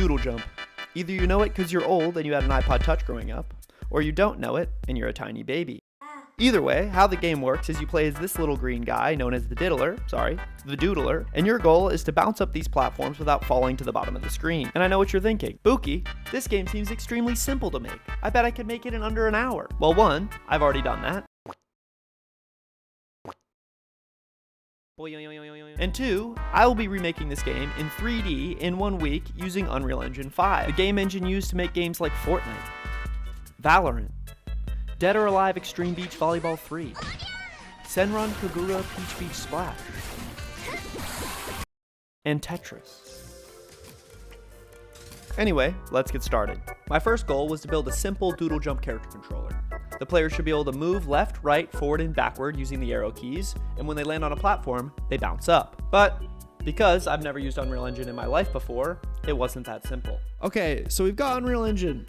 doodle jump. Either you know it because you're old and you had an iPod Touch growing up, or you don't know it and you're a tiny baby. Either way, how the game works is you play as this little green guy known as the doodler, and your goal is to bounce up these platforms without falling to the bottom of the screen. And I know what you're thinking. Bewky, this game seems extremely simple to make. I bet I could make it in under an hour. Well, one, I've already done that. And two, I will be remaking this game in 3D in 1 week using Unreal Engine 5, the game engine used to make games like Fortnite, Valorant, Dead or Alive Extreme Beach Volleyball 3, Senran Kagura Peach Beach Splash, and Tetris. Anyway, let's get started. My first goal was to build a simple doodle jump character controller. The player should be able to move left, right, forward, and backward using the arrow keys, and when they land on a platform, they bounce up. But because I've never used Unreal Engine in my life before, it wasn't that simple. Okay, so we've got Unreal Engine.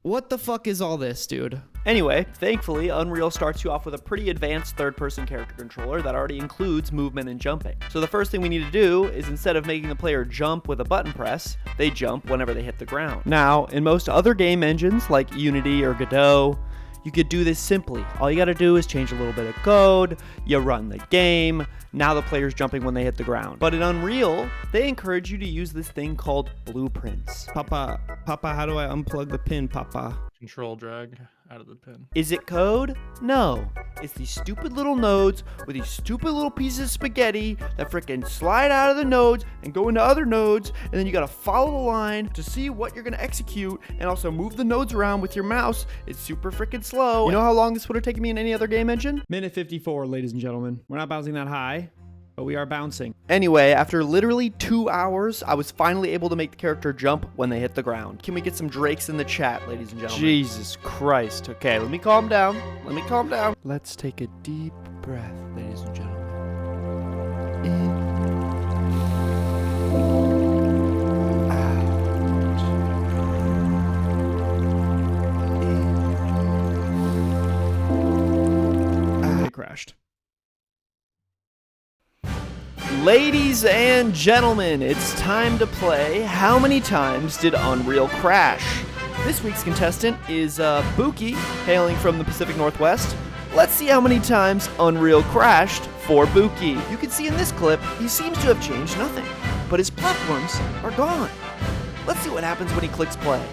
What the fuck is all this, dude? Anyway, thankfully, Unreal starts you off with a pretty advanced third-person character controller that already includes movement and jumping. So the first thing we need to do is, instead of making the player jump with a button press, they jump whenever they hit the ground. Now, in most other game engines like Unity or Godot, you could do this simply. All you gotta do is change a little bit of code, you run the game, now the player's jumping when they hit the ground. But in Unreal, they encourage you to use this thing called blueprints. Papa, how do I unplug the pin, Papa? Control drag out of the pin. Is it code? No. It's these stupid little nodes with these stupid little pieces of spaghetti that frickin' slide out of the nodes and go into other nodes, and then you gotta follow the line to see what you're gonna execute and also move the nodes around with your mouse. It's super frickin' slow. You know how long this would have taken me in any other game engine? Minute 54, ladies and gentlemen. We're not bouncing that high, but we are bouncing. Anyway, after literally 2 hours, I was finally able to make the character jump when they hit the ground. Can we get some Drakes in the chat, ladies and gentlemen? Jesus Christ. Okay, let me calm down. Let's take a deep breath, ladies and gentlemen. In. Out. In. Out. It crashed. Ladies and gentlemen, it's time to play How Many Times Did Unreal Crash? This week's contestant is Bewky, hailing from the Pacific Northwest. Let's see how many times Unreal crashed for Bewky. You can see in this clip, he seems to have changed nothing, but his platforms are gone. Let's see what happens when he clicks play.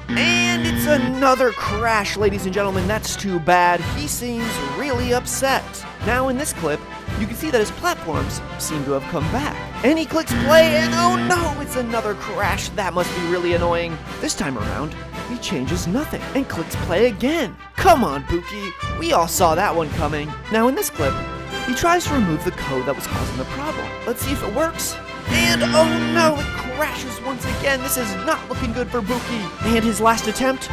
And it's another crash, ladies and gentlemen. That's too bad. He seems really upset. Now in this clip, you can see that his platforms seem to have come back. And he clicks play, and oh no, it's another crash. That must be really annoying. This time around, he changes nothing and clicks play again. Come on, Bewky. We all saw that one coming. Now in this clip, he tries to remove the code that was causing the problem. Let's see if it works. And oh no, it crashes once again. This is not looking good for Bewky. And his last attempt,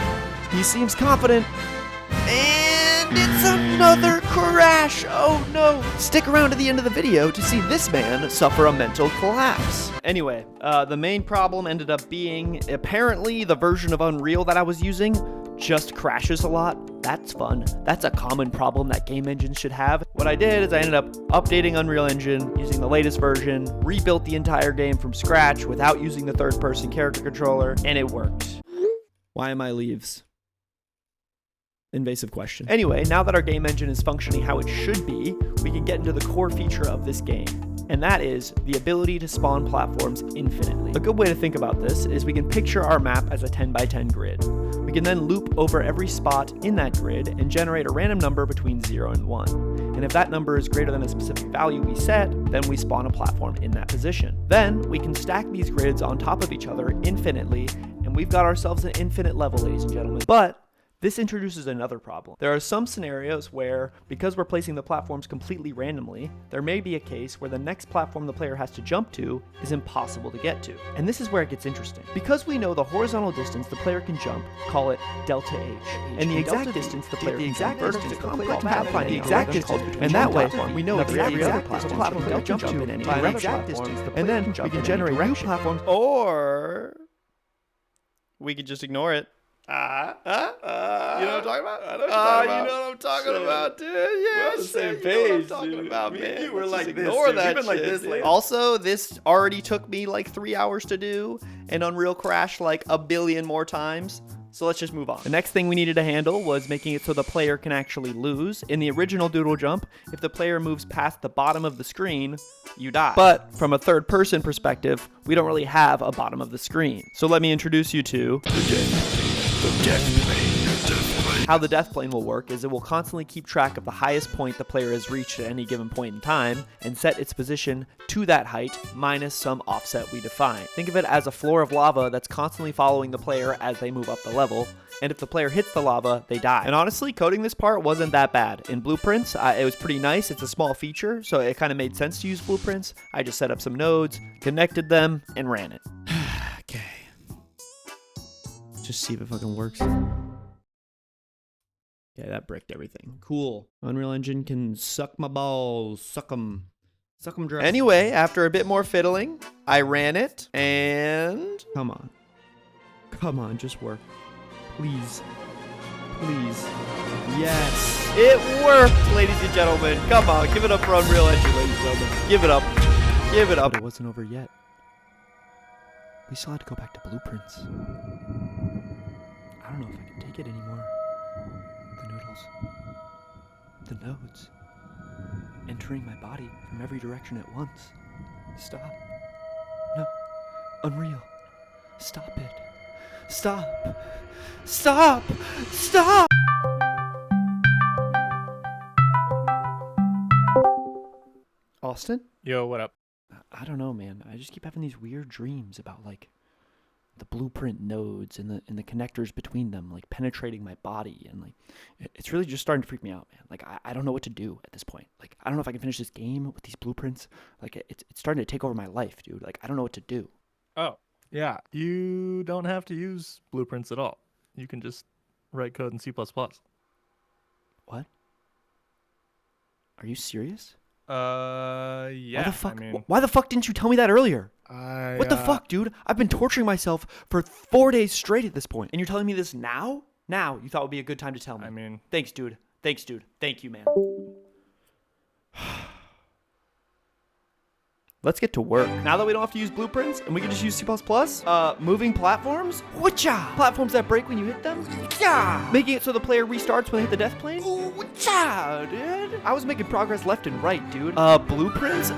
he seems confident. And it's another crash. Oh no. Stick around to the end of the video to see this man suffer a mental collapse. Anyway, the main problem ended up being apparently the version of Unreal that I was using just crashes a lot. That's fun. That's a common problem that game engines should have. What I did is I ended up updating Unreal Engine using the latest version, rebuilt the entire game from scratch without using the third-person character controller, and it worked. Why am I leaves? Invasive question. Anyway, now that our game engine is functioning how it should be, we can get into the core feature of this game, and that is the ability to spawn platforms infinitely. A good way to think about this is we can picture our map as a 10x10 grid. We can then loop over every spot in that grid and generate a random number between 0 and 1. And if that number is greater than a specific value we set, then we spawn a platform in that position. Then we can stack these grids on top of each other infinitely, and we've got ourselves an infinite level, ladies and gentlemen. But this introduces another problem. There are some scenarios where, because we're placing the platforms completely randomly, there may be a case where the next platform the player has to jump to is impossible to get to. And this is where it gets interesting. Because we know the horizontal distance the player can jump, call it delta H. And the exact distance the player can jump vertically, call pathfinding the exact distance. And that way, we know exactly every platform they'll jump to in any direction. And then we can generate new platforms, or we could just ignore it You know what I'm talking about? I know what you're talking about. You know what I'm talking Shit. about, dude. We're Yeah, on the same shit, you know what I'm page, talking dude. about, Me man. and you were Let's like just this, ignore dude. that We've been like shit, this dude. lately. Also, this already took me like 3 hours to do, and Unreal crashed like a billion more times. So let's just move on. The next thing we needed to handle was making it so the player can actually lose. In the original doodle jump, if the player moves past the bottom of the screen, you die. But from a third person perspective, we don't really have a bottom of the screen. So let me introduce you to the death plane. How the death plane will work is it will constantly keep track of the highest point the player has reached at any given point in time and set its position to that height minus some offset we define. Think of it as a floor of lava that's constantly following the player as they move up the level, and if the player hits the lava, they die. And honestly, coding this part wasn't that bad. In Blueprints, it was pretty nice. It's a small feature, so it kind of made sense to use Blueprints. I just set up some nodes, connected them, and ran it. Okay. Just see if it fucking works. Okay, that bricked everything. Cool. Unreal Engine can suck my balls. Suck them. Suck them dry. Anyway, after a bit more fiddling, I ran it, and... Come on. Come on, just work. Please. Please. Yes. It worked, ladies and gentlemen. Come on, give it up for Unreal Engine, ladies and gentlemen. Give it up. Give it up. But it wasn't over yet. We still had to go back to Blueprints. I don't know if I can take it anymore. The noodles. The nodes. Entering my body from every direction at once. Stop. No. Unreal. Stop it. Stop. Stop. Stop. Austin? Yo, what up? I don't know, man. I just keep having these weird dreams about like the blueprint nodes and the connectors between them, like penetrating my body, and like it's really just starting to freak me out, man. Like I don't know what to do at this point. Like I don't know if I can finish this game with these blueprints. Like it's starting to take over my life, dude. Like I don't know what to do. Oh, yeah. You don't have to use blueprints at all. You can just write code in C++. What? Are you serious? Yeah. Why the fuck? I mean, Why the fuck didn't you tell me that earlier? What the fuck, dude? I've been torturing myself for 4 days straight at this point, and you're telling me this now? Now you thought would be a good time to tell me. I mean, Thanks, dude. Thanks, dude. Thank you, man. Let's get to work. Now that we don't have to use blueprints and we can just use C++, moving platforms. Whatcha? Platforms that break when you hit them. Yeah. Making it so the player restarts when they hit the death plane. Whatcha, dude? I was making progress left and right, dude. Blueprints?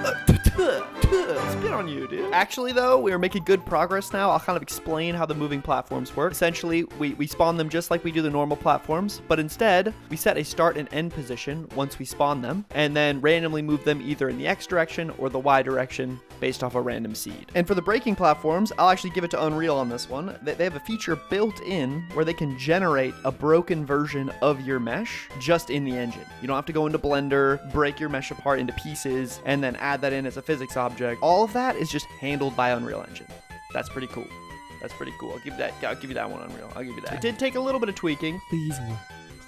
Spit on you, dude. Actually, though, we are making good progress now. I'll kind of explain how the moving platforms work. Essentially, we spawn them just like we do the normal platforms, but instead, we set a start and end position once we spawn them, and then randomly move them either in the X direction or the Y direction based off a random seed. And for the breaking platforms, I'll actually give it to Unreal on this one. They have a feature built in where they can generate a broken version of your mesh just in the engine. You don't have to go into Blender, break your mesh apart into pieces, and then add that in as a physics object. All of that is just handled by Unreal Engine. That's pretty cool. That's pretty cool. I'll give you that one, Unreal. I'll give you that. It did take a little bit of tweaking. Please work.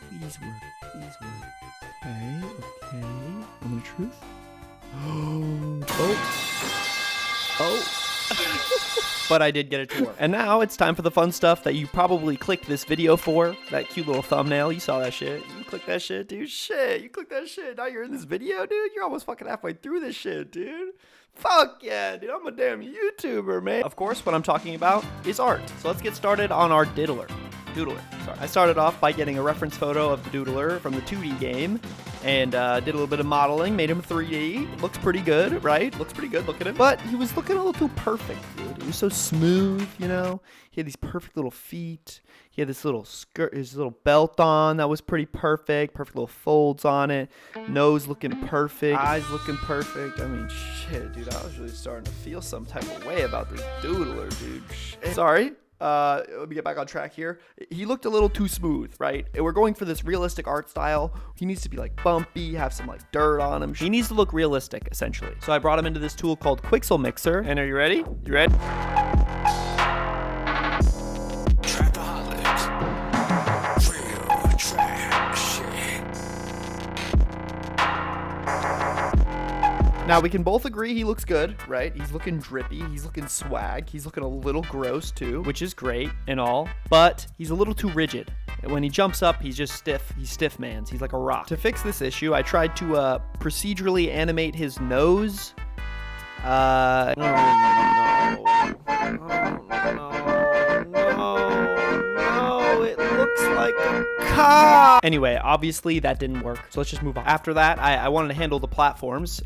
Please work. Please work. Okay. Moment of truth. Oh. But I did get it to work. And now it's time for the fun stuff that you probably clicked this video for. That cute little thumbnail. You saw that shit. You clicked that shit, dude. Shit. You clicked that shit. Now you're in this video, dude. You're almost fucking halfway through this shit, dude. Fuck yeah, dude. I'm a damn YouTuber, man. Of course, what I'm talking about is art. So let's get started on our doodler. Sorry. I started off by getting a reference photo of the doodler from the 2D game and did a little bit of modeling, made him 3D. Looks pretty good, right? Looks pretty good, look at him. But he was looking a little too perfect, dude. He was so smooth, you know? He had these perfect little feet. He had this little skirt, his little belt on that was pretty perfect. Perfect little folds on it. Nose looking perfect. Eyes looking perfect. I mean, shit, dude. I was really starting to feel some type of way about this doodler, dude. Shit. Sorry. Let me get back on track here. He looked a little too smooth, right? We're going for this realistic art style. He needs to be like bumpy, have some like dirt on him. He needs to look realistic, essentially. So I brought him into this tool called Quixel Mixer. And are you ready? You ready? Now, we can both agree he looks good, right? He's looking drippy. He's looking swag. He's looking a little gross, too, which is great and all. But he's a little too rigid. When he jumps up, he's just stiff. He's stiff mans. He's like a rock. To fix this issue, I tried to procedurally animate his nose. No. It looks like a car. Anyway, obviously that didn't work, so let's just move on. After that, I wanted to handle the platforms.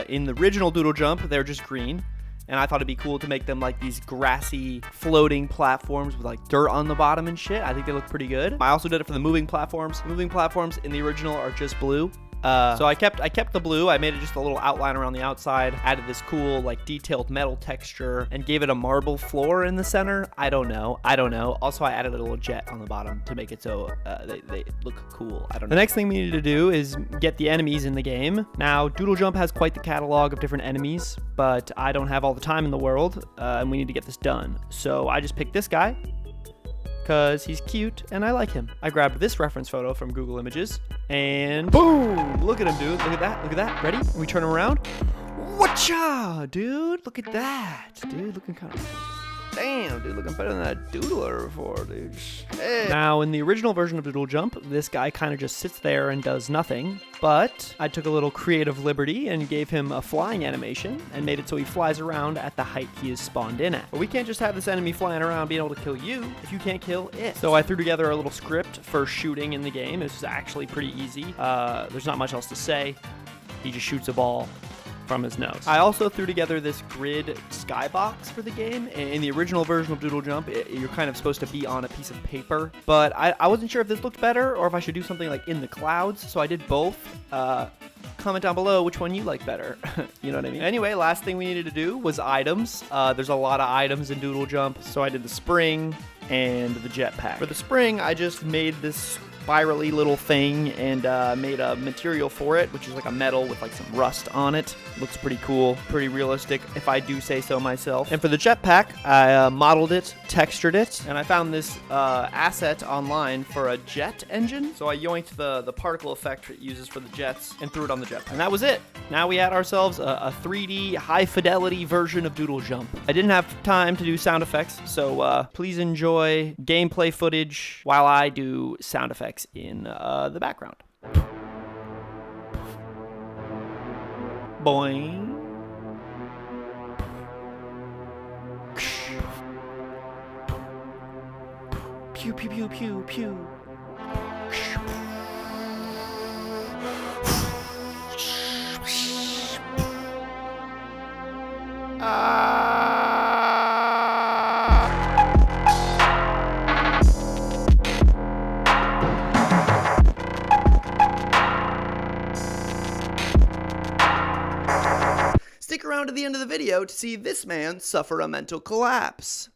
In the original Doodle Jump, they're just green. And I thought it'd be cool to make them like these grassy floating platforms with like dirt on the bottom and shit. I think they look pretty good. I also did it for the moving platforms. The moving platforms in the original are just blue. So I kept the blue. I made it just a little outline around the outside, added this cool like detailed metal texture, and gave it a marble floor in the center. I don't know. Also, I added a little jet on the bottom to make it so they look cool. I don't know. The next thing we needed to do is get the enemies in the game. Now, Doodle Jump has quite the catalog of different enemies, but I don't have all the time in the world, and we need to get this done. So I just picked this guy, because he's cute and I like him. I grabbed this reference photo from Google Images and boom! Look at him, dude. Look at that. Ready? We turn him around. Whatcha, dude? Look at that. Dude, looking kind of... Damn, dude, looking better than that doodler before, dude. Hey. Now, in the original version of Doodle Jump, this guy kind of just sits there and does nothing, but I took a little creative liberty and gave him a flying animation and made it so he flies around at the height he is spawned in at. But we can't just have this enemy flying around being able to kill you if you can't kill it. So I threw together a little script for shooting in the game. This is actually pretty easy. There's not much else to say. He just shoots a ball from his nose. I also threw together this grid skybox for the game. In the original version of Doodle Jump, you're kind of supposed to be on a piece of paper, but I wasn't sure if this looked better or if I should do something like in the clouds, so I did both. Comment down below which one you like better. You know what I mean? Anyway, last thing we needed to do was items. There's a lot of items in Doodle Jump, so I did the spring and the jetpack. For the spring, I just made this spirally little thing and made a material for it, which is like a metal with like some rust on it. Looks pretty cool, pretty realistic, if I do say so myself. And for the jetpack, I modeled it, textured it, and I found this asset online for a jet engine. So I yoinked the particle effect it uses for the jets and threw it on the jetpack. And that was it. Now we had ourselves a 3D high fidelity version of Doodle Jump. I didn't have time to do sound effects, so please enjoy gameplay footage while I do sound effects in the background. Boing. Pew, pew, pew, pew, pew. Stick around to the end of the video to see this man suffer a mental collapse.